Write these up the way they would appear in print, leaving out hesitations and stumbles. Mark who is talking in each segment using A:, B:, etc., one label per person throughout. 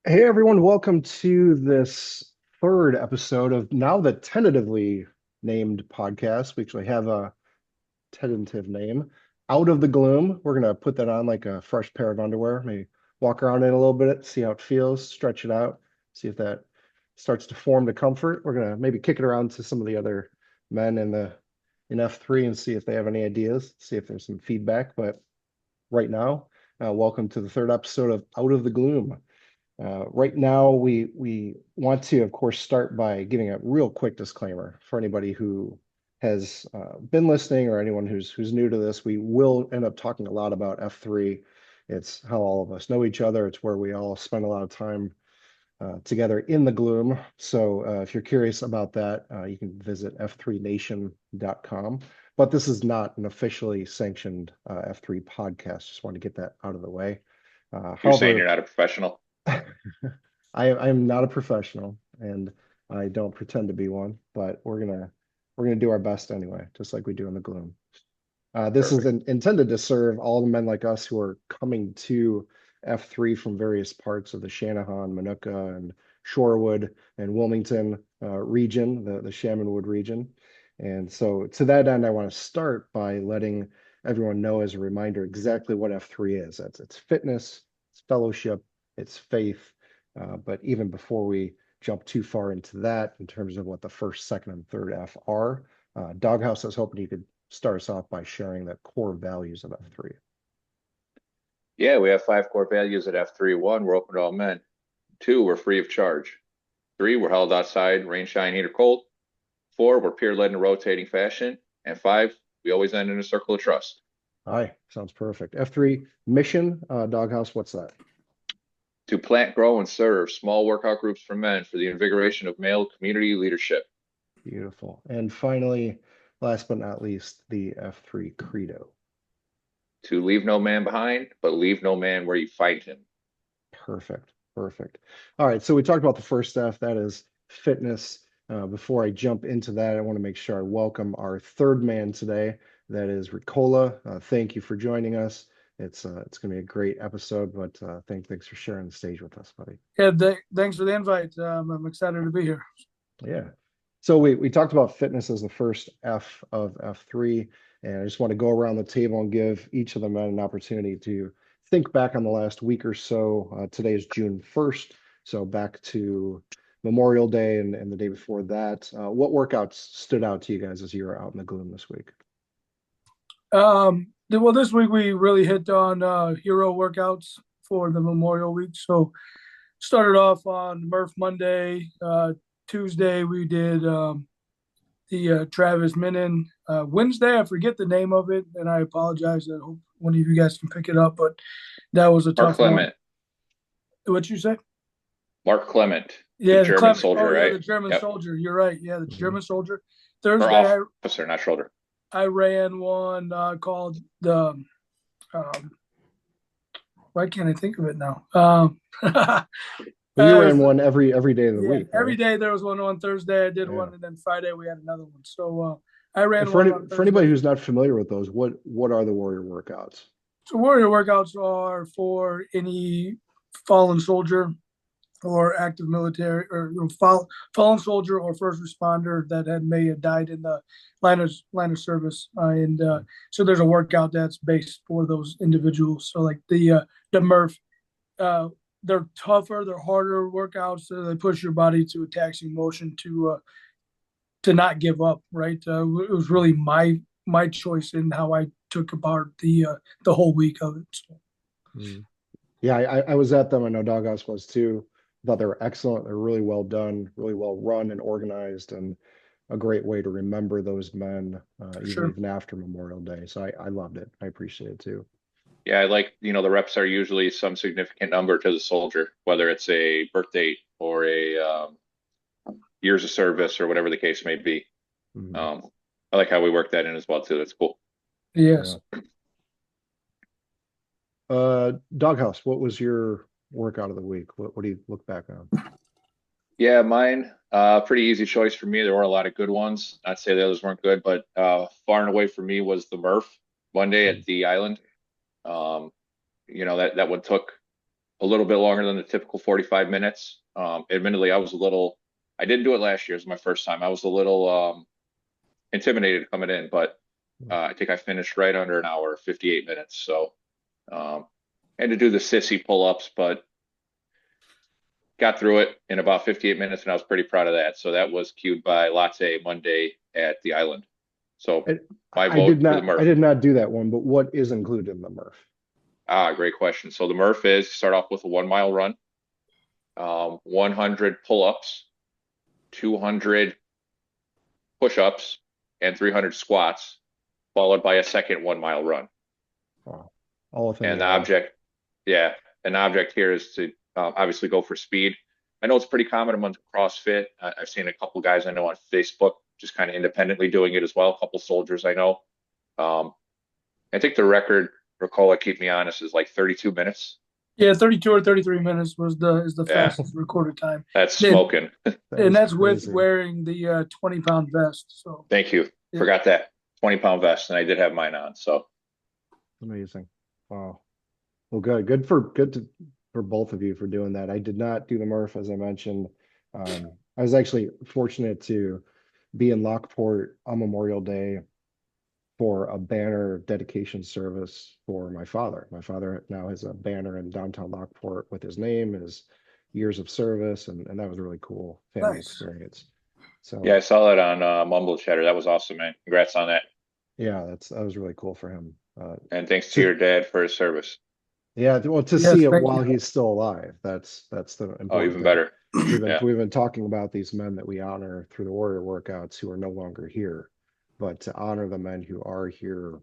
A: Hey everyone, welcome to this third episode of now the tentatively named podcast. We actually have a tentative name, Out of the Gloom. We're gonna put that on like a fresh pair of underwear, maybe walk around in a little bit, see how it feels, stretch it out, see if that starts to form to comfort. We're gonna maybe kick it around to some of the other men in F3 and see if they have any ideas, see if there's some feedback. But right now, welcome to the third episode of Out of the Gloom. Right now, we want to, of course, start by giving a real quick disclaimer for anybody who has been listening or anyone who's new to this. We will end up talking a lot about F3. It's how all of us know each other. It's where we all spend a lot of time together in the gloom. So if you're curious about that, you can visit f3nation.com. But this is not an officially sanctioned F3 podcast. Just want to get that out of the way.
B: You're saying
A: However,
B: you're not a professional?
A: I am not a professional and I don't pretend to be one, but we're gonna do our best anyway, just like we do in the gloom. This is
B: Perfect.
A: intended to serve all the men like us who are coming to F3 from various parts of the Shanahan, Manuka, and Shorewood and Wilmington region, the Shamanwood region. And so to that end, I want to start by letting everyone know as a reminder exactly what F3 is. It's fitness, it's fellowship, it's faith. But even before we jump too far into that, in terms of what the first, second, and third F are, Doghouse, I was hoping you could start us off by sharing the core values of F3.
B: Yeah, we have five core values at F3. One, we're open to all men. Two, we're free of charge. Three, we're held outside, rain, shine, heat, or cold. Four, we're peer led in a rotating fashion. And five, we always end in a circle of trust.
A: Hi, sounds perfect. F3 mission, Doghouse, what's that?
B: To plant, grow, and serve small workout groups for men for the invigoration of male community leadership.
A: Beautiful. And finally, last but not least, the F3 credo.
B: To leave no man behind, but leave no man where you find him.
A: Perfect. Perfect. All right. So we talked about the first F, that is fitness. Before I jump into that, I want to make sure I welcome our third man today. That is Ricola. Thank you for joining us. It's going to be a great episode, but thanks for sharing the stage with us, buddy.
C: Yeah, thanks for the invite. I'm excited to be here.
A: Yeah. So we talked about fitness as the first F of F3, and I just want to go around the table and give each of the men an opportunity to think back on the last week or so. Today is June 1st, so back to Memorial Day and the day before that. What workouts stood out to you guys as you were out in the gloom this week?
C: Well, this week we really hit on hero workouts for the Memorial Week. So started off on Murph Monday. Tuesday we did the Travis Minnen. Wednesday I forget the name of it, and I apologize. I hope one of you guys can pick it up, but that was a
B: Mark
C: tough one.
B: Clement.
C: What you say?
B: Mark Clement, the
C: Yeah, the
B: German
C: Clement.
B: soldier,
C: Oh yeah,
B: right?
C: the German
B: Yep.
C: soldier. You're right. Yeah, the
A: Mhm.
C: German soldier.
B: Or
C: Thursday
B: officer, not shoulder.
C: I ran one called the um, why can't I think of it now?
A: Well, you
C: it
A: ran
C: was,
A: one every day of the
C: yeah,
A: week,
C: every
A: right?
C: day there was one on Thursday. I did
A: Yeah.
C: one, and then Friday we had another one. So I
A: And
C: ran
A: for
C: one
A: any
C: on
A: for anybody
C: Thursday.
A: who's not familiar with those, what are the warrior workouts?
C: So warrior workouts are for any fallen soldier or active military or fallen soldier or first responder that may have died in the line of service. And so there's a workout that's based for those individuals. So like the Murph, uh, they're tougher, they're harder workouts. So they push your body to a taxing motion to not give up. Right. It was really my choice in how I took apart the whole week of it. So.
A: Mm. Yeah, I was at them. I know Doghouse was too. I thought they were excellent. They're really well done, really well run and organized, and a great way to remember those men,
C: For
A: even
C: sure.
A: even after Memorial Day. So I loved it. I appreciate it too.
B: Yeah, I like, the reps are usually some significant number to the soldier, whether it's a birth date or a years of service or whatever the case may be.
A: Mhm.
B: Um, I like how we work that in as well too. That's cool.
A: Yeah.
C: Yes.
A: Doghouse, what was your workout of the week? What do you look back on?
B: Yeah, mine, pretty easy choice for me. There were a lot of good ones. Not to say the others weren't good, but far and away for me was the Murph Monday at
A: Mm.
B: the island. That one took a little bit longer than the typical 45 minutes. Admittedly, I didn't do it last year. It was my first time. I was a little intimidated coming in, but I think I finished right under an hour, 58 minutes. So had to do the sissy pull-ups, but got through it in about 58 minutes, and I was pretty proud of that. So that was cued by Latte Monday at the Island. So my vote for the
A: I
B: Murph.
A: did not do that one, but what is included in the Murph?
B: Great question. So the Murph is start off with a 1 mile run, 100 pull-ups, 200 push-ups, and 300 squats, followed by a second 1 mile run.
A: Wow. All within
B: And
A: the
B: the
A: hour.
B: object, yeah, an object here is to obviously go for speed. I know it's pretty common among CrossFit. I've seen a couple guys I know on Facebook just kind of independently doing it as well. A couple soldiers I know. I think the record, Ricola, keep me honest, is like 32 minutes.
C: Yeah, 32 or 33 minutes was the
B: Yeah.
C: fastest recorded time.
B: That's
C: Then-
B: smoking.
C: And that's with
A: crazy.
C: wearing the 20-pound vest. So
B: Thank you.
C: Yeah.
B: Forgot that 20-pound vest, and I did have mine on. So
A: Amazing. Wow. Well, good for both of you for doing that. I did not do the Murph, as I mentioned. I was actually fortunate to be in Lockport on Memorial Day for a banner dedication service for my father. My father now has a banner in downtown Lockport with his name, his years of service, and that was a really cool family
C: Nice.
A: experience. So
B: yeah, I saw that on Mumble Chatter. That was awesome, man. Congrats on that.
A: yeah, that was really cool for him.
B: And thanks to your dad for his service.
A: Yeah, well, to
C: Yes,
A: see it
C: thank
A: while
C: you.
A: he's still alive, that's the important
B: Oh, even
A: thing.
B: better.
A: We've
B: Yeah.
A: been talking about these men that we honor through the warrior workouts who are no longer here, but to honor the men who are here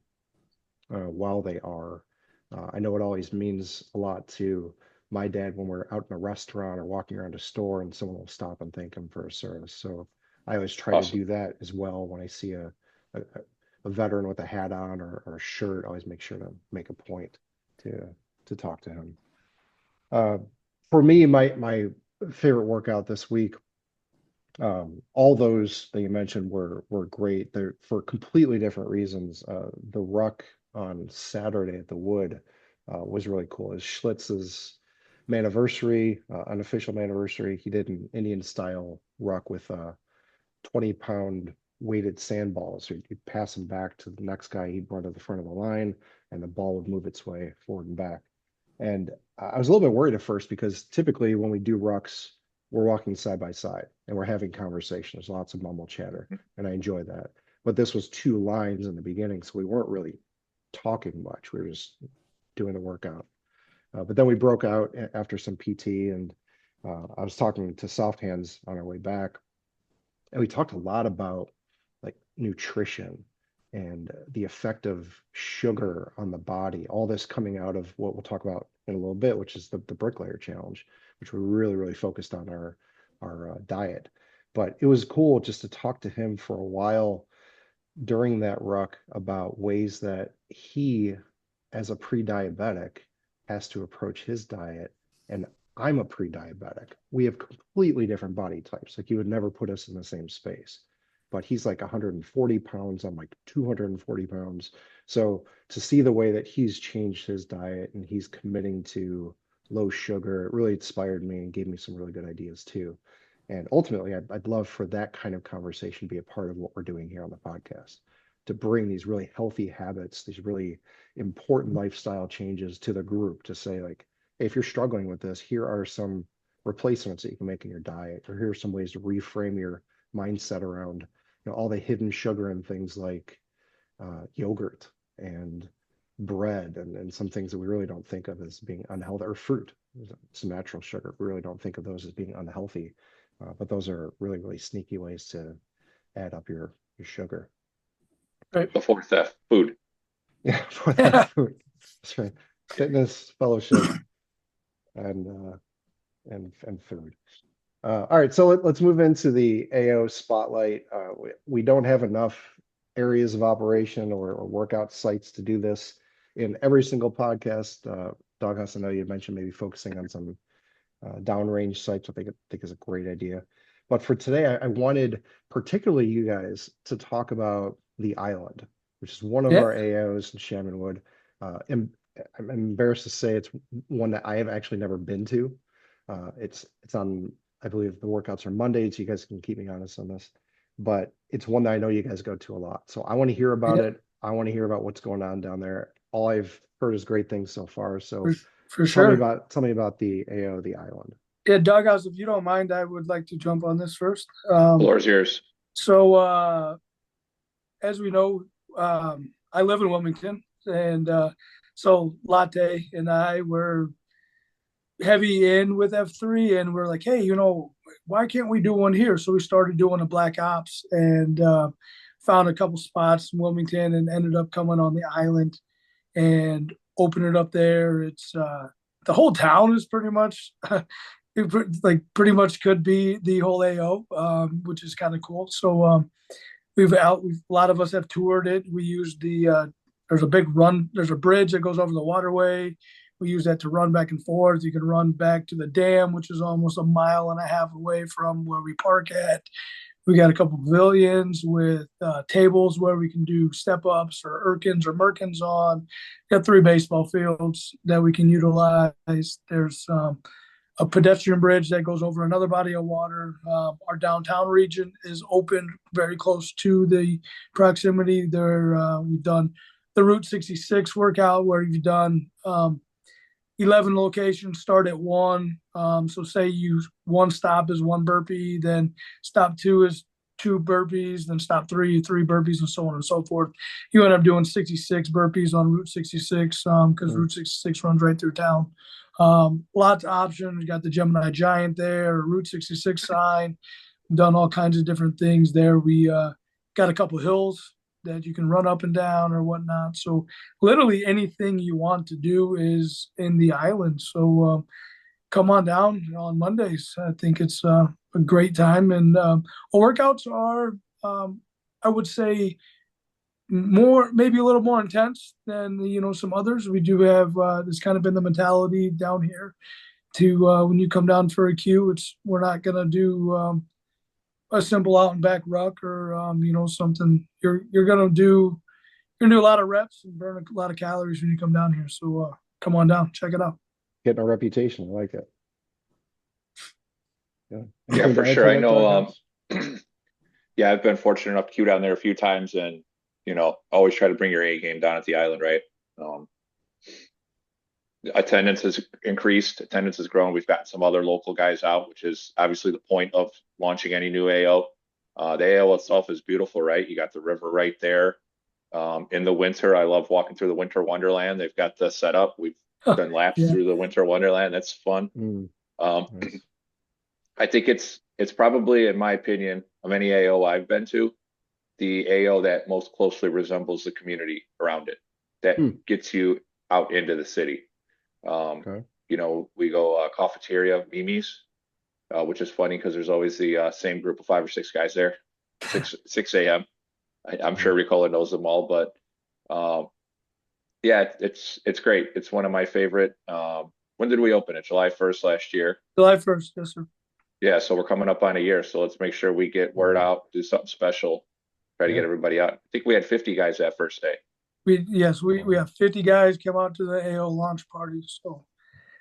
A: while they are. I know it always means a lot to my dad when we're out in a restaurant or walking around a store and someone will stop and thank him for his service. So I always try to
B: Awesome.
A: do that as well when I see a, a veteran with a hat on or a shirt. I always make sure to make a point to talk to him. For me, my favorite workout this week, all those that you mentioned were great. They're for completely different reasons. The ruck on Saturday at the Wood was really cool. It's Schlitz's anniversary, unofficial anniversary. He did an Indian style ruck with 20-pound weighted sandballs. So you'd pass them back to the next guy. He'd run to the front of the line, and the ball would move its way forward and back. And I was a little bit worried at first because typically when we do rucks, we're walking side by side and we're having conversation. There's lots of mumble chatter, and I enjoy that. But this was 2 lines in the beginning, so we weren't really talking much. We were just doing the workout. But then we broke out after some PT, and I was talking to Soft Hands on our way back, and we talked a lot about like nutrition and the effect of sugar on the body. All this coming out of what we'll talk about in a little bit, which is the bricklayer challenge, which we're really focused on our diet. But it was cool just to talk to him for a while during that ruck about ways that he, as a pre-diabetic, has to approach his diet. And I'm a pre-diabetic. We have completely different body types. Like you would never put us in the same space. But he's like 140 pounds. I'm like 240 pounds. So to see the way that he's changed his diet and he's committing to low sugar, it really inspired me and gave me some really good ideas too. And ultimately, I'd love for that kind of conversation to be a part of what we're doing here on the podcast, to bring these really healthy habits, these really important lifestyle changes to the group, to say like, hey, if you're struggling with this, here are some replacements that you can make in your diet, or here are some ways to reframe your mindset around all the hidden sugar and things like yogurt and bread and some things that we really don't think of as being unhealthy, or fruit, some natural sugar. We really don't think of those as being unhealthy, but those are really sneaky ways to add up your sugar.
C: Right.
B: The fourth F, food.
A: Yeah, for that food. That's right. Fitness, fellowship, and food. All right, so let's move into the AO spotlight. We don't have enough areas of operation or workout sites to do this in every single podcast. Doghouse, I know you mentioned maybe focusing on some downrange sites. I think is a great idea. But for today, I wanted particularly you guys to talk about the Island, which is one of
C: Yeah.
A: our AOs in Shaman Wood. I'm embarrassed to say it's one that I have actually never been to. It's on, I believe the workouts are Mondays. You guys can keep me honest on this, but it's one that I know you guys go to a lot. So I want to hear about
C: Yeah,
A: it. I want to hear about what's going on down there. All I've heard is great things so far.
C: for,
A: So
C: for sure.
A: tell me about the AO, the island.
C: Yeah, Dughouse, if you don't mind, I would like to jump on this first.
B: Floor's yours.
C: So as we know, I live in Wilmington, and so Latte and I were heavy in with F3, and we're like, hey, why can't we do one here? So we started doing a Black Ops and found a couple spots in Wilmington and ended up coming on the island and open it up there. It's the whole town is pretty much pretty much could be the whole AO, which is kind of cool. So a lot of us have toured it. We use there's a big run, there's a bridge that goes over the waterway. We use that to run back and forth. You can run back to the dam, which is almost a mile and a half away from where we park at. We got a couple pavilions with tables where we can do step ups or Erkins or Merkins on. Got 3 baseball fields that we can utilize. There's a pedestrian bridge that goes over another body of water. Our downtown region is open very close to the proximity there. We've done the Route 66 workout where you've done 11 locations, start at 1. So say one stop is 1 burpee, then stop 2 is 2 burpees, then stop 3 burpees, and so on and so forth. You end up doing 66 burpees on Route 66 because Route 66 runs right through town. Lots of options. You got the Gemini Giant there, Route 66 sign. Done all kinds of different things there. We got a couple hills that you can run up and down or whatnot. So literally anything you want to do is in the island. So come on down on Mondays. I think it's a great time. And our workouts are, I would say, maybe a little more intense than some others. We do have it's kind of been the mentality down here to when you come down for a queue, we're not gonna do a simple out and back ruck or something. You're gonna do a lot of reps and burn a lot of calories when you come down here. So come on down, check it out.
A: Getting a reputation. I like it. Yeah.
B: Yeah,
A: Anything
B: for
A: to add
B: sure.
A: to
B: I
A: that,
B: know.
A: Douglas?
B: Yeah, I've been fortunate enough to queue down there a few times, and always try to bring your A game down at the island, right? Attendance has increased, attendance has grown. We've got some other local guys out, which is obviously the point of launching any new AO. The AO itself is beautiful, right? You got the river right there. In the winter, I love walking through the winter wonderland. They've got the setup. We've done laps
C: Yeah.
B: through the winter wonderland. That's fun.
A: Nice.
B: I think it's probably, in my opinion, of any AO I've been to, the AO that most closely resembles the community around it, that gets you out into the city.
A: Okay.
B: We go cafeteria, Mimi's, which is funny because there's always the same group of 5 or 6 guys there, 6 a.m. I'm sure Ricola knows them all, but yeah, it's great. It's one of my favorite. When did we open it? July 1st last year.
C: July 1st, yes, sir.
B: Yeah, so we're coming up on a year. So let's make sure we get word out, do something special, try to get everybody out. I think we had 50 guys that first day.
C: We have 50 guys come out to the AO launch party. So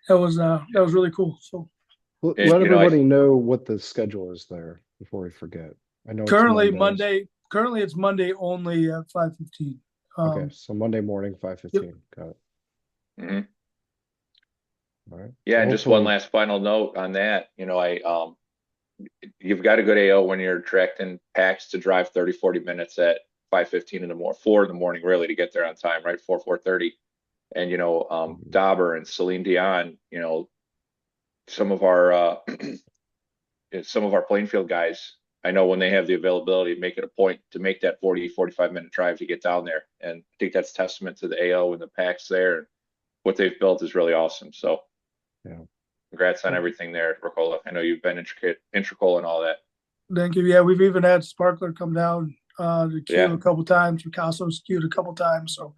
C: that was really cool. So
A: Let everybody know what the schedule is there before we forget. I know
C: currently
A: it's
C: it's Monday only at 5:15.
A: Okay, so Monday morning, 5:15.
C: Yep.
A: Got it.
B: Mm-hmm.
A: All right.
B: Yeah,
A: So
B: and just one last final note on that. You've got to go to AO when you're directing packs to drive 30, 40 minutes at 5:15 in the morning, 4 in the morning, really, to get there on time, right? 4:30. And, Dauber and Celine Dion, some of our Plainfield guys, I know when they have the availability, make it a point to make that 40, 45-minute drive to get down there. And I think that's testament to the AO and the packs there. And what they've built is really awesome. So,
A: yeah.
B: Congrats on everything there, Ricola. I know you've been integral and all that.
C: Thank you. Yeah, we've even had Sparkler come down to queue a couple times. Picasso's queued a couple times. So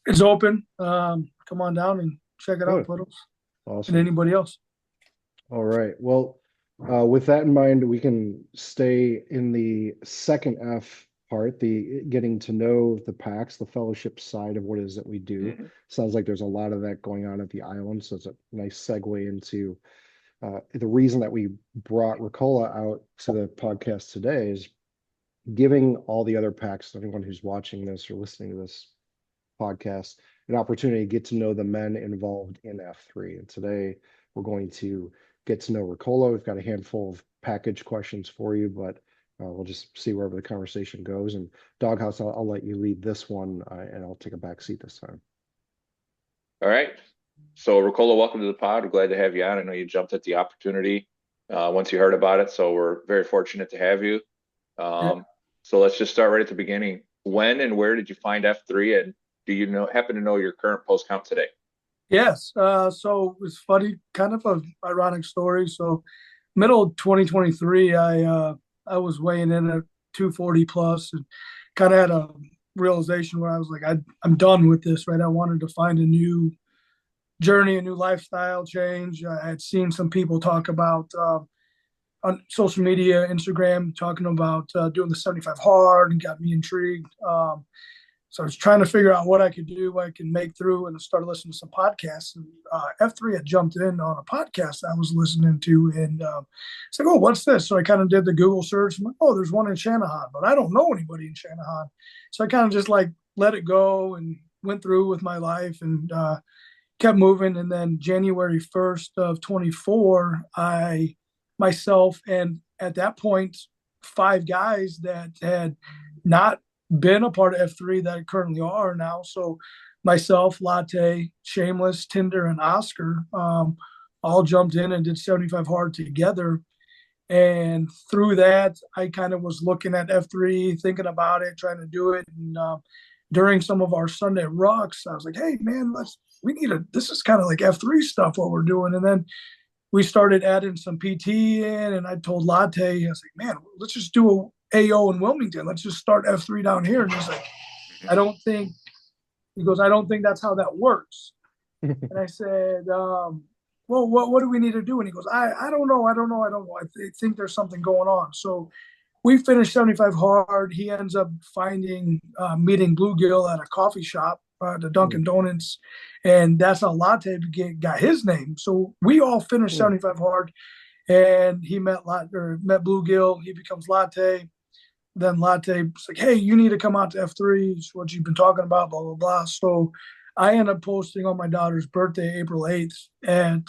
C: it's open. Come on down and check it out, Puddles.
A: Awesome.
C: And anybody else.
A: All right. Well, with that in mind, we can stay in the second F part, the getting to know the packs, the fellowship side of what it is that we do.
B: Mhm.
A: Sounds like there's a lot of that going on at the island. So it's a nice segue into the reason that we brought Ricola out to the podcast today is giving all the other packs, anyone who's watching this or listening to this podcast, an opportunity to get to know the men involved in F3. And today we're going to get to know Ricola. We've got a handful of package questions for you, but we'll just see wherever the conversation goes. And Doghouse, I'll let you lead this one, and I'll take a back seat this time.
B: All right. So Ricola, welcome to the pod. We're glad to have you on. I know you jumped at the opportunity once you heard about it, so we're very fortunate to have you. So let's just start right at the beginning. When and where did you find F3, and do you happen to know your current post count today?
C: Yes. So it's funny, kind of an ironic story. So middle of 2023, I was weighing in at 240 plus and kind of had a realization where I was like, I'm done with this, right? I wanted to find a new journey, a new lifestyle change. I had seen some people talk about on social media, Instagram, talking about doing the 75 hard, and got me intrigued. So I was trying to figure out what I could do, what I could make through, and I started listening to some podcasts. And F3 had jumped in on a podcast I was listening to, and it's like, oh, what's this? So I kind of did the Google search. I'm like, oh, there's one in Shanahan, but I don't know anybody in Shanahan. So I kind of just like let it go and went through with my life and kept moving. And then January 1st of 24, myself, and at that point, 5 guys that had not been a part of F3 that currently are now. So myself, Latte, Shameless, Tinder, and Oscar all jumped in and did 75 hard together. And through that, I kind of was looking at F3, thinking about it, trying to do it. And during some of our Sunday rucks, I was like, hey, man, this is kind of like F3 stuff, what we're doing. And then we started adding some PT in, and I told Latte, I was like, man, let's just do a AO in Wilmington. Let's just start F3 down here. And he's like, I don't think that's how that works. And I said, well, what do we need to do? And he goes, I don't know. I think there's something going on. So we finished 75 hard. He ends up meeting Bluegill at a coffee shop, the Dunkin' Donuts. And that's how Latte got his name. So we all finished 75 hard, and he met Bluegill. He becomes Latte. Then Latte was like, hey, you need to come out to F3. It's what you've been talking about, blah, blah, blah. So I end up posting on my daughter's birthday, April 8th, at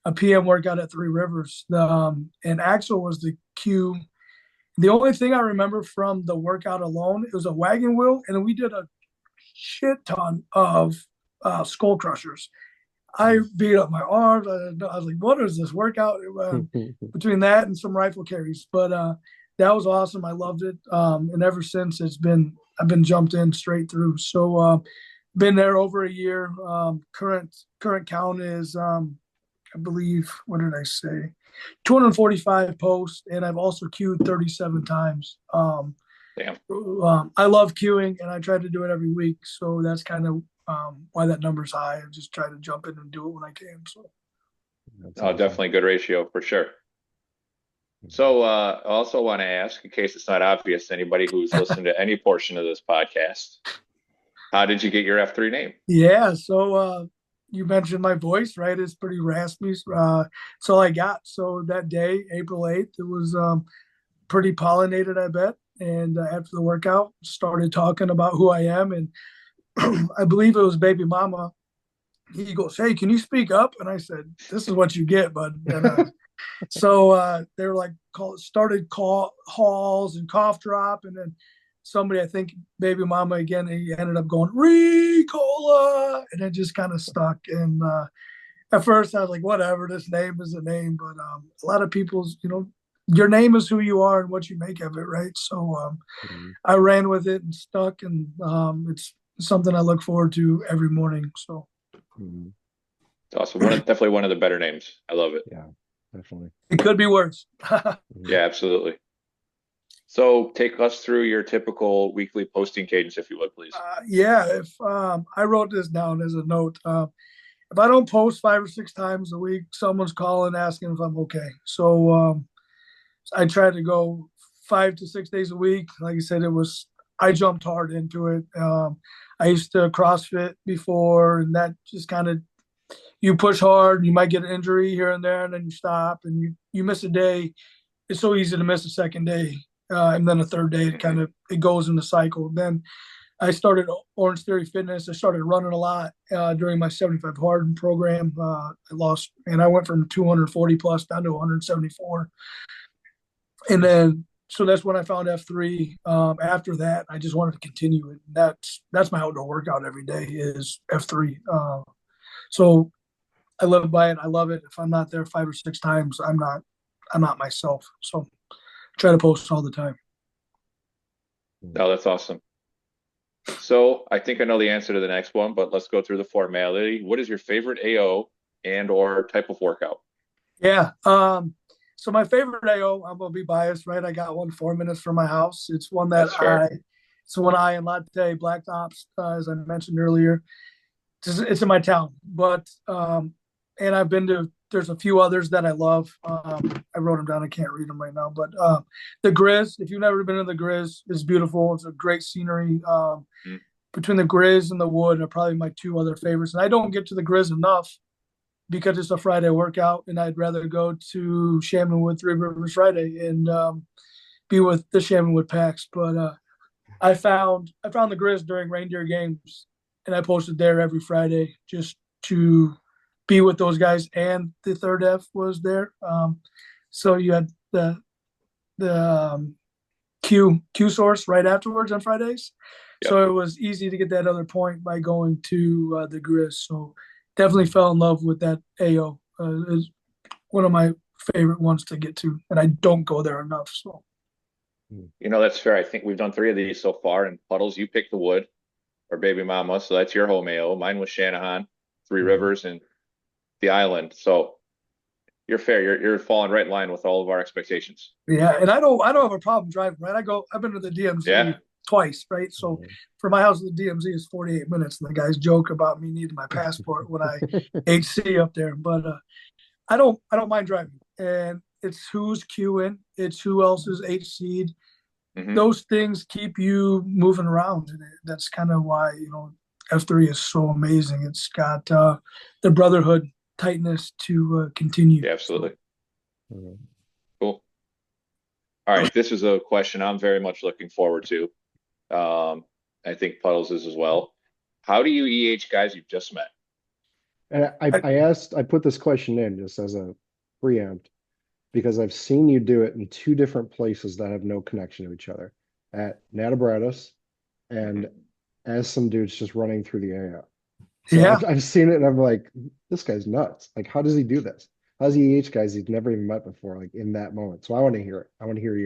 C: a PM workout at Three Rivers. And Axel was the cue. The only thing I remember from the workout alone, it was a wagon wheel, and we did a shit ton of skull crushers. I beat up my arms. I was like, what is this workout? Between that and some rifle carries. But that was awesome. I loved it. And ever since I've been jumped in straight through. So been there over a year. Current count is, I believe, what did I say? 245 posts. And I've also queued 37 times.
B: Damn.
C: I love queuing, and I try to do it every week. So that's kind of why that number's high. I just try to jump in and do it when I can. So
B: awesome. Definitely a good ratio for sure. So I also want to ask, in case it's not obvious to anybody who's listened to any portion of this podcast, how did you get your F3 name?
C: Yeah, so you mentioned my voice, right? It's pretty raspy. That's all I got. So that day, April 8th, it was pretty pollinated, I bet. And after the workout, started talking about who I am. And I believe it was Baby Mama. He goes, hey, can you speak up? And I said, this is what you get, bud. And, so they were like, started halls and cough drop. And then somebody, I think Baby Mama again, he ended up going, Ricola. And it just kind of stuck. And at first I was like, whatever, this name is a name. But a lot of people's, your name is who you are and what you make of it, right? So I ran with it and stuck, and it's something I look forward to every morning. So
B: it's awesome. Definitely one of the better names. I love it.
A: Yeah, definitely.
C: It could be worse.
B: Yeah, absolutely. So take us through your typical weekly posting cadence, if you would, please.
C: Yeah, if I wrote this down as a note. If I don't post 5 or 6 times a week, someone's calling asking if I'm okay. So I try to go 5 to 6 days a week. Like I said, I jumped hard into it. I used to CrossFit before, and that just kind of, you push hard, you might get an injury here and there, and then you stop and you miss a day. It's so easy to miss a second day. And then a third day, it goes in the cycle. Then I started Orange Theory Fitness. I started running a lot during my 75 hard program. I went from 240 plus down to 174. And then, so that's when I found F3. After that, I just wanted to continue it. That's my outdoor workout every day is F3. So I live by it. I love it. If I'm not there 5 or 6 times, I'm not myself. So I try to post all the time.
B: No, that's awesome. So I think I know the answer to the next one, but let's go through the formality. What is your favorite AO and or type of workout?
C: Yeah. So my favorite AO, I'm gonna be biased, right? I got one 4 minutes from my house. It's one that it's one I and Latte Blacktops, as I mentioned earlier. It's in my town, but and I've been to. There's a few others that I love. I wrote them down. I can't read them right now, but the Grizz. If you've never been to the Grizz, it's beautiful. It's a great scenery. Between the Grizz and the Wood are probably my 2 other favorites. And I don't get to the Grizz enough because it's a Friday workout, and I'd rather go to Shaman Wood Three Rivers Friday and be with the Shaman Wood packs. But I found the Grizz during reindeer games, and I posted there every Friday just to be with those guys, and the third F was there. So you had the Q source right afterwards on Fridays. Yep. So it was easy to get that other point by going to the Grizz. So definitely fell in love with that AO. Is one of my favorite ones to get to, and I don't go there enough. So,
B: that's fair. I think we've done 3 of these so far. And Puddles, you picked the Wood or Baby Mama, so that's your home AO. Mine was Shanahan, Three Rivers, and the Island. So you're fair. You're falling right in line with all of our expectations.
C: Yeah, and I don't have a problem driving. Right, I've been to the DMZ twice. Right, so for my house, the DMZ is 48 minutes, and the guys joke about me needing my passport when I HC up there. But I don't mind driving, and it's who's queuing, it's who else is HC'd. Those things keep you moving around, and that's kind of why F3 is so amazing. It's got the brotherhood tightness to continue.
B: Yeah, absolutely. Cool. All right, this is a question I'm very much looking forward to. I think Puddles is as well. How do you EH guys you've just met?
A: And I put this question in just as a preempt because I've seen you do it in 2 different places that have no connection to each other, at Natabratis and as some dudes just running through the area. So I've seen it and I'm like, this guy's nuts. Like, how does he do this? How does he EH guys he's never even met before, like in that moment? So I want to hear it. I want to hear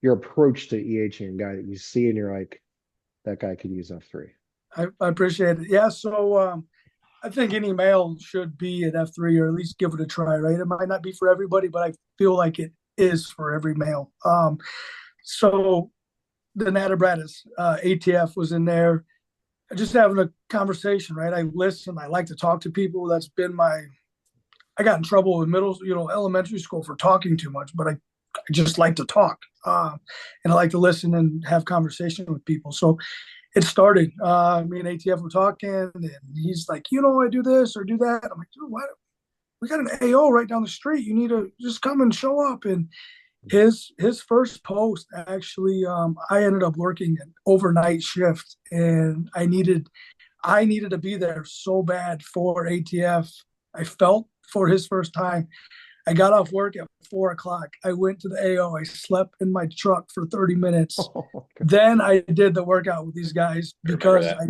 A: your approach to EHing a guy that you see and you're like, that guy could use F3.
C: I appreciate it. Yeah, so I think any male should be at F3 or at least give it a try, right? It might not be for everybody, but I feel like it is for every male. So the Natabratis ATF was in there, just having a conversation, right? I listen. I like to talk to people. That's been I got in trouble in elementary school for talking too much, but I just like to talk. And I like to listen and have conversation with people. So it started, me and ATF were talking, and he's like, I do this or do that. I'm like, dude, what? We got an AO right down the street. You need to just come and show up. And his first post, actually, I ended up working an overnight shift, and I needed to be there so bad for ATF. I felt for his first time. I got off work at 4:00. I went to the AO. I slept in my truck for 30 minutes. Then I did the workout with these guys because I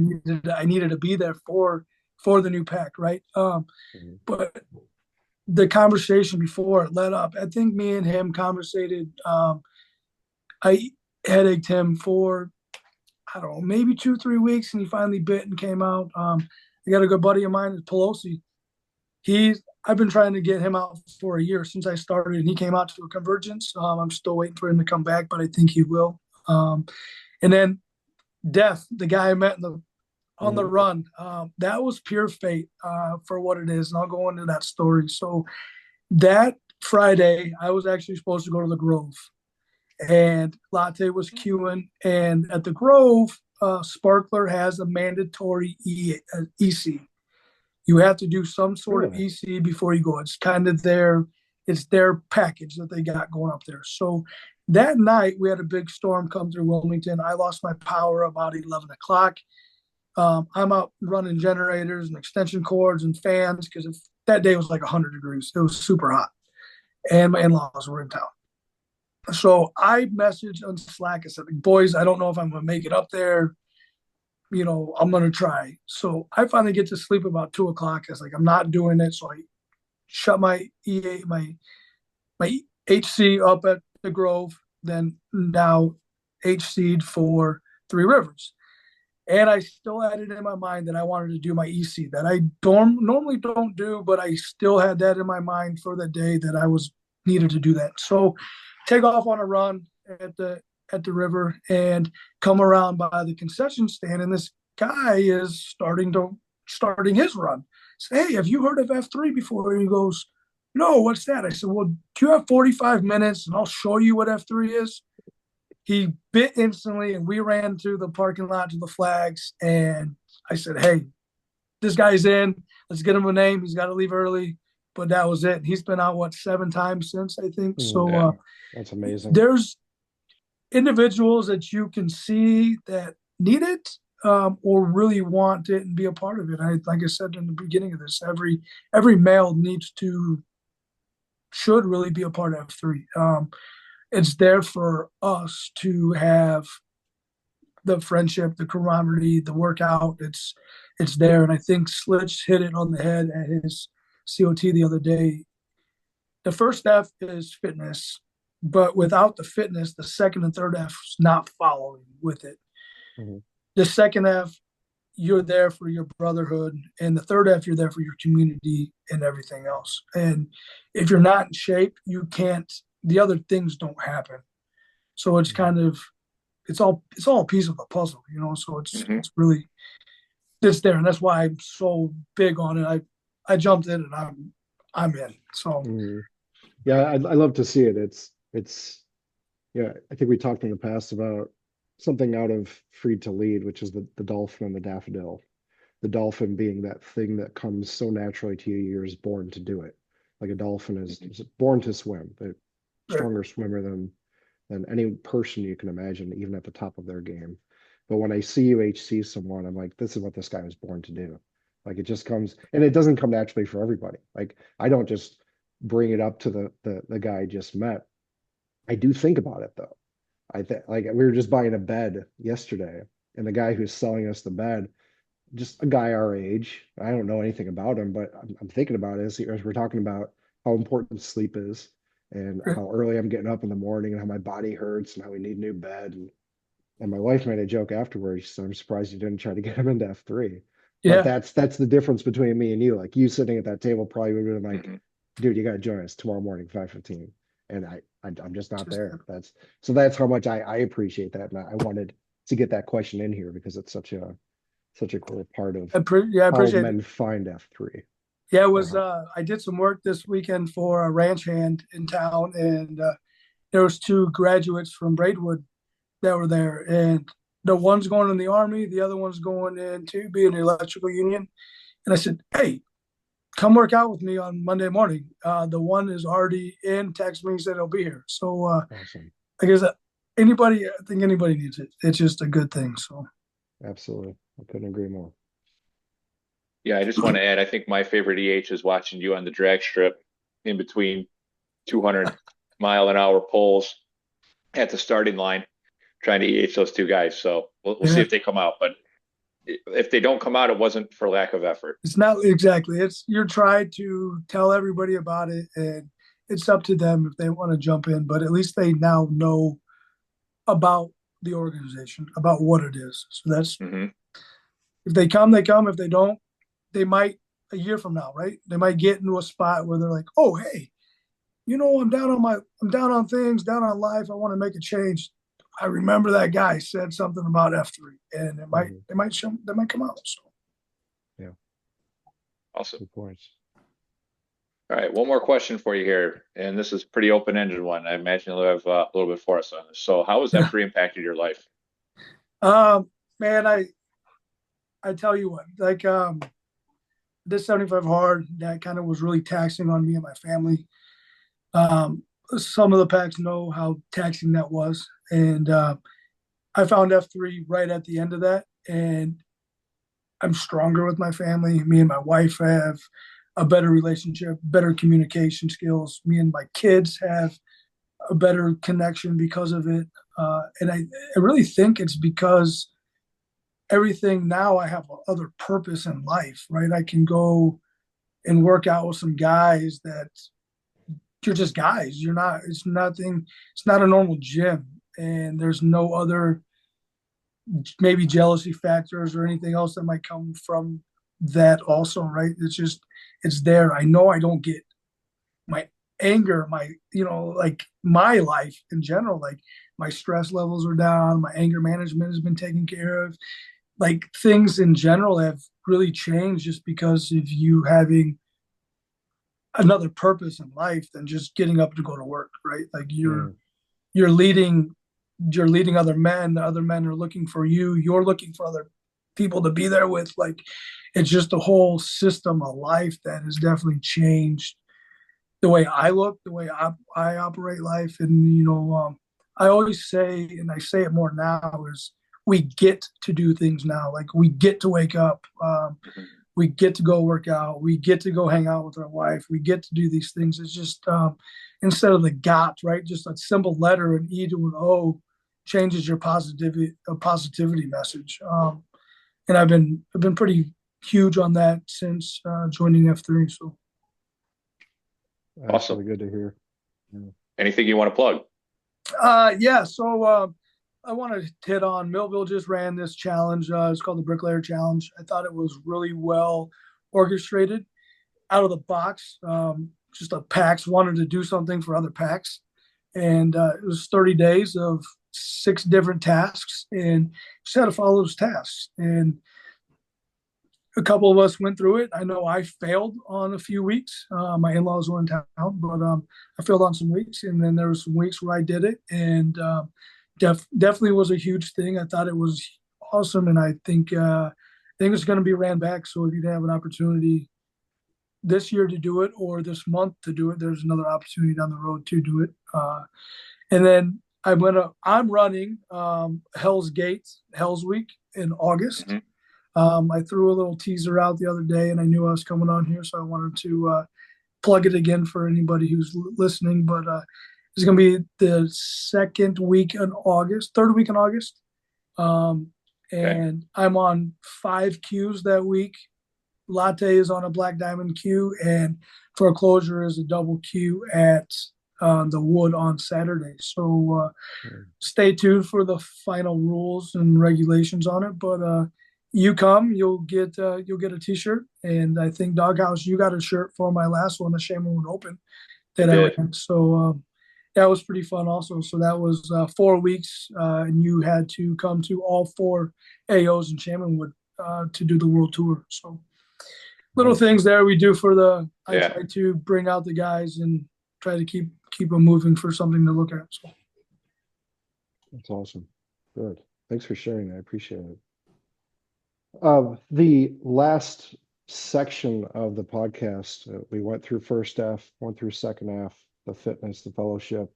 C: needed to be there for the new pack, right? But the conversation before it led up, I think me and him conversated. I headaches him for, I don't know, maybe 2-3 weeks, and he finally bit and came out. I got a good buddy of mine, Pelosi. I've been trying to get him out for a year since I started, and he came out to a convergence. I'm still waiting for him to come back, but I think he will. And then Death, the guy I met on the run, that was pure fate for what it is, and I'll go into that story. So that Friday, I was actually supposed to go to the Grove, and Latte was queuing. And at the Grove, Sparkler has a mandatory EC. You have to do some sort of
A: Really?
C: EC before you go. It's kind of it's their package that they got going up there. So that night we had a big storm come through Wilmington. I lost my power about 11 o'clock. I'm out running generators and extension cords and fans because that day was like 100 degrees. It was super hot, and my in-laws were in town. So I messaged on Slack. I said, boys, I don't know if I'm going to make it up there. I'm going to try. So I finally get to sleep about 2 o'clock. I was like, I'm not doing it. So I shut my my HC up at the Grove, then now HC'd for Three Rivers. And I still had it in my mind that I wanted to do my EC that I normally don't do, but I still had that in my mind for the day that I was needed to do that. So take off on a run at the river and come around by the concession stand, and this guy is starting his run. I say, hey, have you heard of F3 before? And he goes, no, what's that? I said, well, do you have 45 minutes and I'll show you what F3 is? He bit instantly, and we ran through the parking lot to the flags. And I said, hey, this guy's in. Let's get him a name. He's got to leave early. But that was it. He's been out, 7 times since, I think. So
A: that's amazing.
C: There's individuals that you can see that need it or really want it and be a part of it. Like I said in the beginning of this, every male should really be a part of F3. It's there for us to have the friendship, the camaraderie, the workout. It's there. And I think Slitch hit it on the head at his COT the other day. The first F is fitness, but without the fitness, the second and third F is not following with it.
A: Mm-hmm.
C: The second F, you're there for your brotherhood. And the third F, you're there for your community and everything else. And if you're not in shape, you can't, the other things don't happen. So it's kind of, it's all a piece of the puzzle, so it's really, it's there. And that's why I'm so big on it. I jumped in and I'm in. So
A: yeah, I love to see it. It's I think we talked in the past about something out of Free to Lead, which is the dolphin and the daffodil. The dolphin being that thing that comes so naturally to you, you're just born to do it. Like a dolphin is born to swim. They're stronger swimmer than any person you can imagine, even at the top of their game. But when I see UHC someone, I'm like, this is what this guy was born to do. Like it just comes, and it doesn't come naturally for everybody. Like I don't just bring it up to the guy I just met. I do think about it though. Like we were just buying a bed yesterday, and the guy who's selling us the bed, just a guy our age. I don't know anything about him, but I'm thinking about it as we're talking about how important sleep is and how early I'm getting up in the morning and how my body hurts and how we need a new bed. And my wife made a joke afterwards. She said, I'm surprised you didn't try to get him into F3.
C: Yeah.
A: But that's the difference between me and you. Like you sitting at that table probably would have been like, dude, you got to join us tomorrow morning, 5:15. And I'm just not there. That's how much I appreciate that. And I wanted to get that question in here because it's such a cool part of
C: I appreciate
A: how men
C: it.
A: find F3.
C: Yeah, it was. I did some work this weekend for a ranch hand in town, and there was 2 graduates from Braidwood that were there, and the one's going in the Army, the other one's going in to be in the electrical union. And I said, hey, come work out with me on Monday morning. The one is already in, text me, said he'll be here. So
A: Awesome.
C: I guess I think anybody needs it. It's just a good thing. So
A: Absolutely. I couldn't agree more.
B: Yeah, I just want to add, I think my favorite EH is watching you on the drag strip in between 200-mile-an-hour poles at the starting line, trying to EH those 2 guys. So we'll see if they come out. But if they don't come out, it wasn't for lack of effort.
C: It's not exactly. You're trying to tell everybody about it, and it's up to them if they want to jump in. But at least they now know about the organization, about what it is. So that's if they come, they come. If they don't, they might a year from now, right? They might get into a spot where they're like, oh, hey, I'm down on things, down on life. I want to make a change. I remember that guy said something about F3, and they might come out. So
B: awesome.
A: Good points.
B: All right, one more question for you here, and this is a pretty open-ended one. I imagine you'll have a little bit for us on this. So, how has
C: Yeah.
B: F3 impacted your life?
C: Man, I tell you what, like this 75 hard, that kind of was really taxing on me and my family. Um, some of the packs know how taxing that was, and I found F3 right at the end of that, and I'm stronger with my family. Me and my wife have a better relationship, better communication skills. Me and my kids have a better connection because of it. And I really think it's because everything now I have other purpose in life, right? I can go and work out with some guys that you're just guys. You're not, it's nothing, it's not a normal gym. And there's no other maybe jealousy factors or anything else that might come from that also, right? It's just, it's there. I know I don't get my anger, my, like my life in general, like my stress levels are down, my anger management has been taken care of. Like things in general have really changed just because of you having another purpose in life than just getting up to go to work, right? Like you're leading other men are looking for you, you're looking for other people to be there with. Like it's just a whole system of life that has definitely changed the way I look, the way I operate life. And I always say, and I say it more now, is we get to do things now. Like we get to wake up, we get to go work out, we get to go hang out with our wife, we get to do these things. It's just instead of the got, right, just a simple letter, an E to an O changes your positivity message. And I've been pretty huge on that since joining F3. So
A: That's
B: Awesome.
A: really good to hear. Yeah.
B: Anything you want to plug?
C: Yeah, so I want to hit on Millville just ran this challenge. It's called the Bricklayer Challenge. I thought it was really well orchestrated, out of the box. Just a packs wanted to do something for other packs, and it was 30 days of 6 different tasks, and just had to follow those tasks. And a couple of us went through it. I know I failed on a few weeks. My in-laws were in town, but I failed on some weeks, and then there were some weeks where I did it, and definitely was a huge thing. I thought it was awesome, and I think it's going to be ran back. So if you have an opportunity this year to do it or this month to do it, there's another opportunity down the road to do it. And then I'm running Hell's Gates, Hell's Week in August.
B: Mhm.
C: I threw a little teaser out the other day, and I knew I was coming on here, so I wanted to plug it again for anybody who's listening. But it's going to be the third week in August. And I'm on 5 queues that week. Latte is on a Black Diamond queue, and Foreclosure is a double queue at the Wood on Saturday. So stay tuned for the final rules and regulations on it. But you come, you'll get a T-shirt, and I think Doghouse, you got a shirt for my last one, the Shaman Open that I ran. So that was pretty fun also. So that was 4 weeks, and you had to come to all 4 AOs in Shamanwood to do the world tour. So little things there we do I try to bring out the guys and try to keep them moving for something to look at. So
A: That's awesome. Good. Thanks for sharing that. I appreciate it. The last section of the podcast, we went through first F, went through second F, the fitness, the fellowship.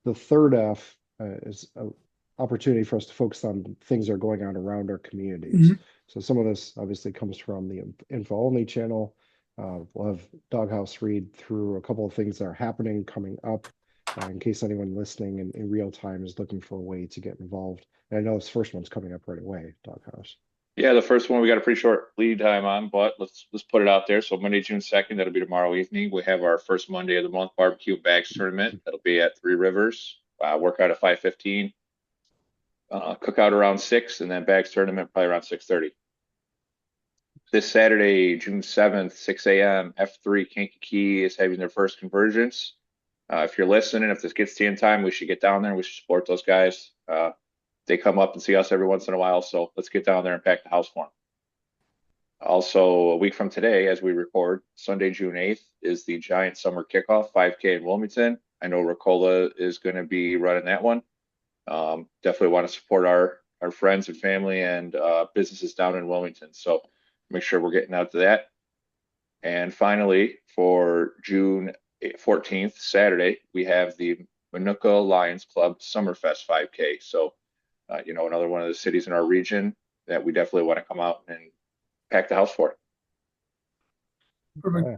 A: The third F is an opportunity for us to focus on things that are going on around our communities. So some of this obviously comes from the info only channel. We'll have Doghouse read through a couple of things that are happening, coming up, in case anyone listening in real time is looking for a way to get involved. And I know this first one's coming up right away, Doghouse.
B: Yeah, the first one we got a pretty short lead time on, but let's put it out there. So Monday, June 2nd, that'll be tomorrow evening. We have our first Monday of the month barbecue bags tournament. That'll be at Three Rivers. Workout at 5:15. Cookout around 6, and then bags tournament probably around 6:30. This Saturday, June 7th, 6 a.m., F3 Kankakee is having their first convergence. If you're listening, if this gets to you in time, we should get down there and we should support those guys. They come up and see us every once in a while, so let's get down there and pack the house for them. Also, a week from today, as we record, Sunday, June 8th, is the Giant Summer Kickoff 5K in Wilmington. I know Ricola is going to be running that one. Definitely want to support our friends and family and businesses down in Wilmington. So make sure we're getting out to that. And finally, for June 14th, Saturday, we have the Manuka Lions Club Summerfest 5K. So, another one of the cities in our region that we definitely want to come out and pack the house for.
C: Perfect.
A: Yeah.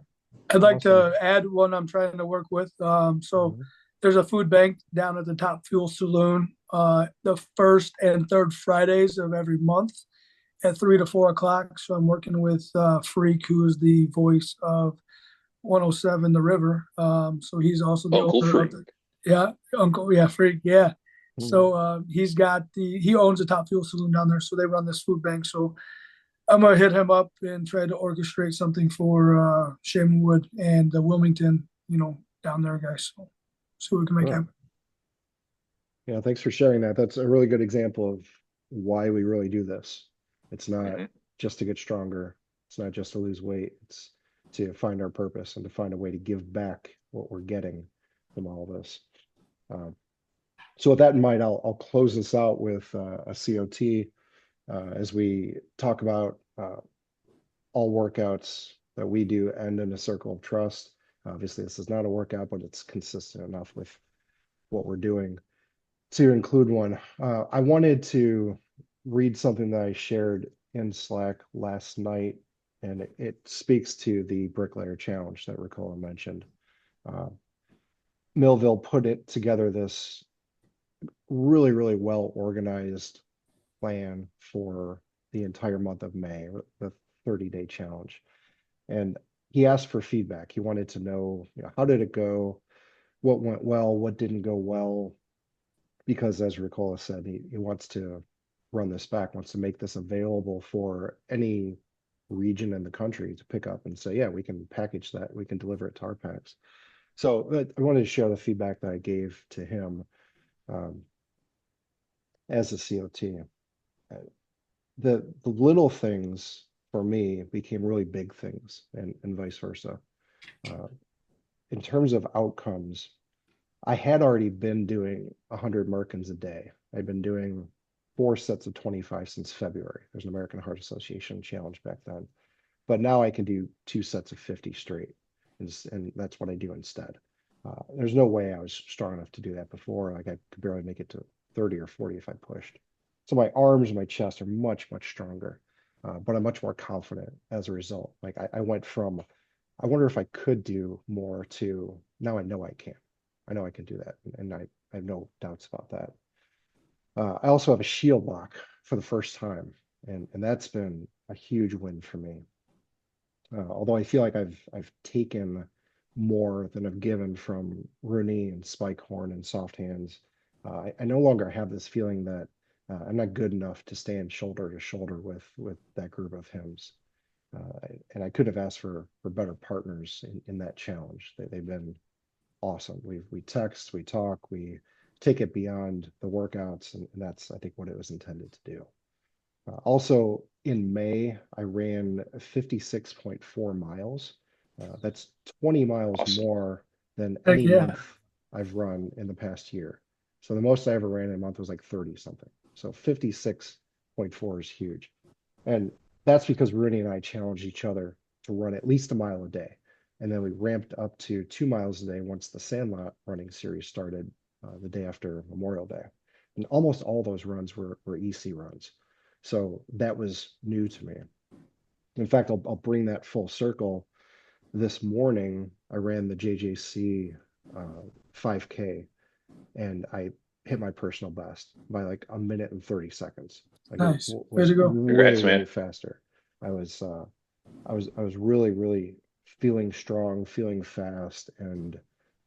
C: I'd like
A: Awesome.
C: to add one I'm trying to work with. So
A: Mhm.
C: there's a food bank down at the Top Fuel Saloon, the first and third Fridays of every month at 3 to 4 o'clock. So I'm working with Freak, who is the voice of 107 The River. So he's also the
B: Uncle
C: owner of
B: Freak.
C: the, yeah, Uncle, yeah, Freak, yeah.
A: Mhm.
C: So he owns the Top Fuel Saloon down there. So they run this food bank. So I'm gonna hit him up and try to orchestrate something for Shamonwood and Wilmington, down there, guys. So see what we can make
A: Yeah.
C: happen.
A: Yeah, thanks for sharing that. That's a really good example of why we really do this. It's not
B: Hmm.
A: just to get stronger. It's not just to lose weight. It's to find our purpose and to find a way to give back what we're getting from all this. Um, so with that in mind, I'll close this out with a COT as we talk about all workouts that we do end in a circle of trust. Obviously, this is not a workout, but it's consistent enough with what we're doing to include one. I wanted to read something that I shared in Slack last night, and it speaks to the bricklayer challenge that Ricola mentioned. Uh, Millville put it together this really, really well organized plan for the entire month of May, the 30-day challenge. And he asked for feedback. He wanted to know, how did it go? What went well? What didn't go well? Because as Ricola said, he wants to run this back, wants to make this available for any region in the country to pick up and say, yeah, we can package that, we can deliver it to our packs. So I wanted to share the feedback that I gave to him um, as a COT. The little things for me became really big things, and vice versa. Uh, in terms of outcomes, I had already been doing 100 Merkins a day. I'd been doing 4 sets of 25 since February. There's an American Heart Association challenge back then. But now I can do 2 sets of 50 straight. And that's what I do instead. There's no way I was strong enough to do that before. Like I could barely make it to 30 or 40 if I pushed. So my arms and my chest are much, much stronger, but I'm much more confident as a result. Like I went from, I wonder if I could do more to now I know I can. I know I can do that. And I have no doubts about that. I also have a shield lock for the first time. And that's been a huge win for me. Although I feel like I've taken more than I've given from Rooney and Spike Horn and Soft Hands. I no longer have this feeling that I'm not good enough to stand shoulder to shoulder with that group of hymns. And I could have asked for better partners in that challenge. They've been awesome. We text, we talk, we take it beyond the workouts, and that's I think what it was intended to do. Also in May, I ran 56.4 miles. That's 20 miles
B: Awesome.
A: more than
C: Heck
A: any
C: yeah.
A: month I've run in the past year. So the most I ever ran in a month was like 30 something. So 56.4 is huge. And that's because Rooney and I challenged each other to run at least a mile a day. And then we ramped up to 2 miles a day once the Sandlot running series started the day after Memorial Day. And almost all those runs were EC runs. So that was new to me. In fact, I'll bring that full circle. This morning, I ran the JJC 5K and I hit my personal best by like a minute and 30 seconds. Like it
C: Nice. Way
A: was
C: to go.
A: way,
B: Congrats,
A: way
B: man.
A: faster. I was I was really, really feeling strong, feeling fast, and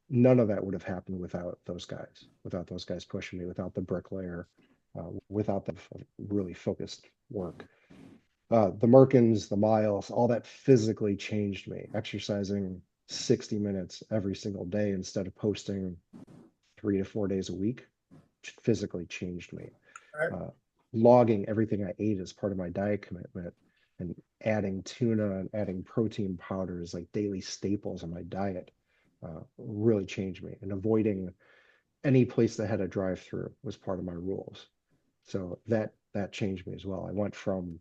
A: none of that would have happened without those guys pushing me, without the bricklayer, without the really focused work. The Merkins, the miles, all that physically changed me. Exercising 60 minutes every single day instead of posting 3 to 4 days a week physically changed me.
C: All right.
A: Uh, Logging everything I ate as part of my diet commitment and adding tuna and adding protein powders like daily staples in my diet really changed me. And avoiding any place that had a drive-through was part of my rules. So that changed me as well. I went from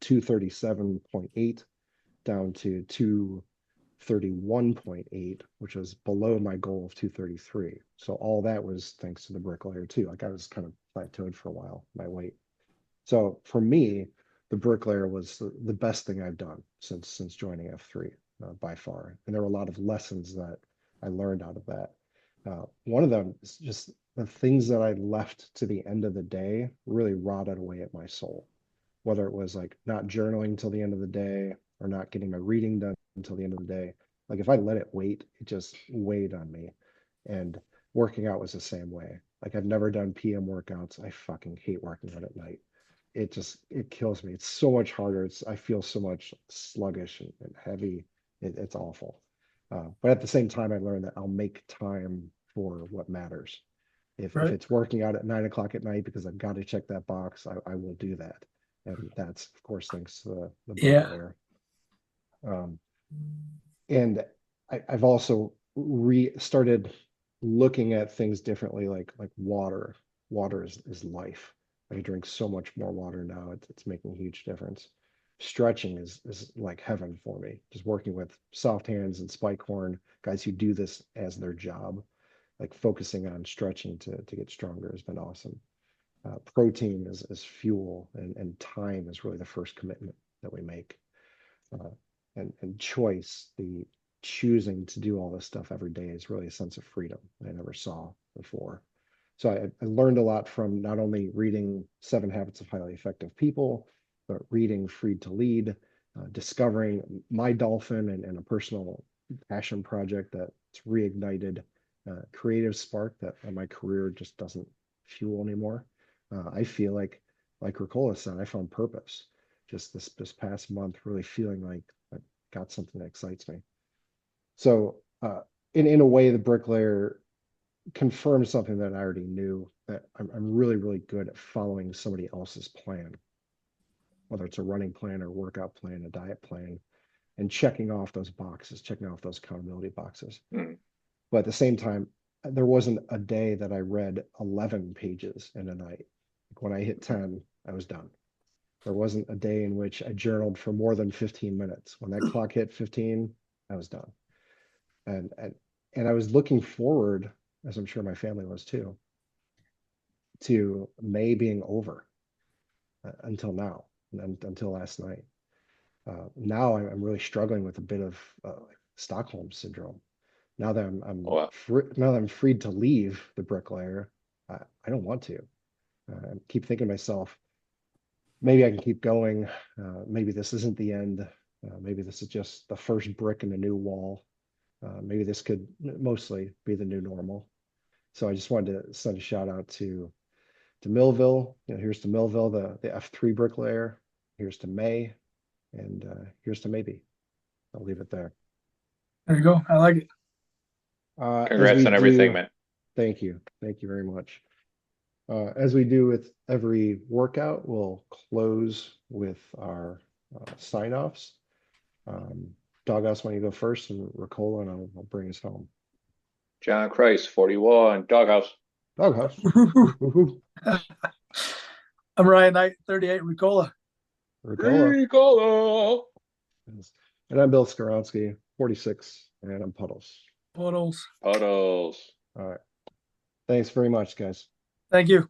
A: 237.8 down to 231.8, which was below my goal of 233. So all that was thanks to the bricklayer too. Like I was kind of plateaued for a while, my weight. So for me, the bricklayer was the best thing I've done since joining F3 by far. And there were a lot of lessons that I learned out of that. One of them is just the things that I left to the end of the day really rotted away at my soul. Whether it was like not journaling till the end of the day or not getting my reading done until the end of the day. Like if I let it wait, it just weighed on me. And working out was the same way. Like I've never done PM workouts. I fucking hate working out at night. It kills me. It's so much harder. I feel so much sluggish and heavy. It's awful. But at the same time, I learned that I'll make time for what matters. If
C: Right.
A: it's working out at 9 o'clock at night because I've got to check that box, I will do that. And that's of course thanks to the
C: Yeah.
A: bricklayer. And I've also started looking at things differently, like water. Water is life. I drink so much more water now. It's making a huge difference. Stretching is like heaven for me. Just working with soft hands and spike horn guys who do this as their job, like focusing on stretching to get stronger has been awesome. Protein is fuel, and time is really the first commitment that we make. Uh, and choice, the choosing to do all this stuff every day is really a sense of freedom I never saw before. So I learned a lot from not only reading Seven Habits of Highly Effective People, but reading Freed to Lead, discovering my dolphin and a personal passion project that's reignited creative spark that my career just doesn't fuel anymore. I feel like Ricola said, I found purpose just this past month, really feeling like I got something that excites me. So in a way, the bricklayer confirms something that I already knew, that I'm really, really good at following somebody else's plan, whether it's a running plan or workout plan, a diet plan, and checking off those boxes, checking off those accountability boxes.
B: Mm.
A: But at the same time, there wasn't a day that I read 11 pages in a night. Like when I hit 10, I was done. There wasn't a day in which I journaled for more than 15 minutes. When that clock hit 15, I was done. And and I was looking forward, as I'm sure my family was too, to May being over until now, and until last night. Now I'm really struggling with a bit of Stockholm syndrome. Now that
B: Wow.
A: now that I'm freed to leave the bricklayer, I don't want to. I keep thinking to myself, maybe I can keep going. Maybe this isn't the end. Maybe this is just the first brick in the new wall. Maybe this could mostly be the new normal. So I just wanted to send a shout out to Millville. Here's to Millville, the F3 bricklayer. Here's to May, and here's to maybe. I'll leave it there.
C: There you go. I like it.
A: As
B: Congrats
A: we
B: on everything,
A: do,
B: man.
A: thank you very much. As we do with every workout, we'll close with our sign-offs. Doghouse, why don't you go first, and Ricola, and I'll bring us home.
B: John Christ, 41, Doghouse.
A: Doghouse.
C: I'm Ryan Knight, 38, Ricola.
A: Ricola.
B: Ricola.
A: And I'm Bill Skaronsky, 46, and I'm Puddles.
C: Puddles.
B: Puddles.
A: All right. Thanks very much, guys.
C: Thank you.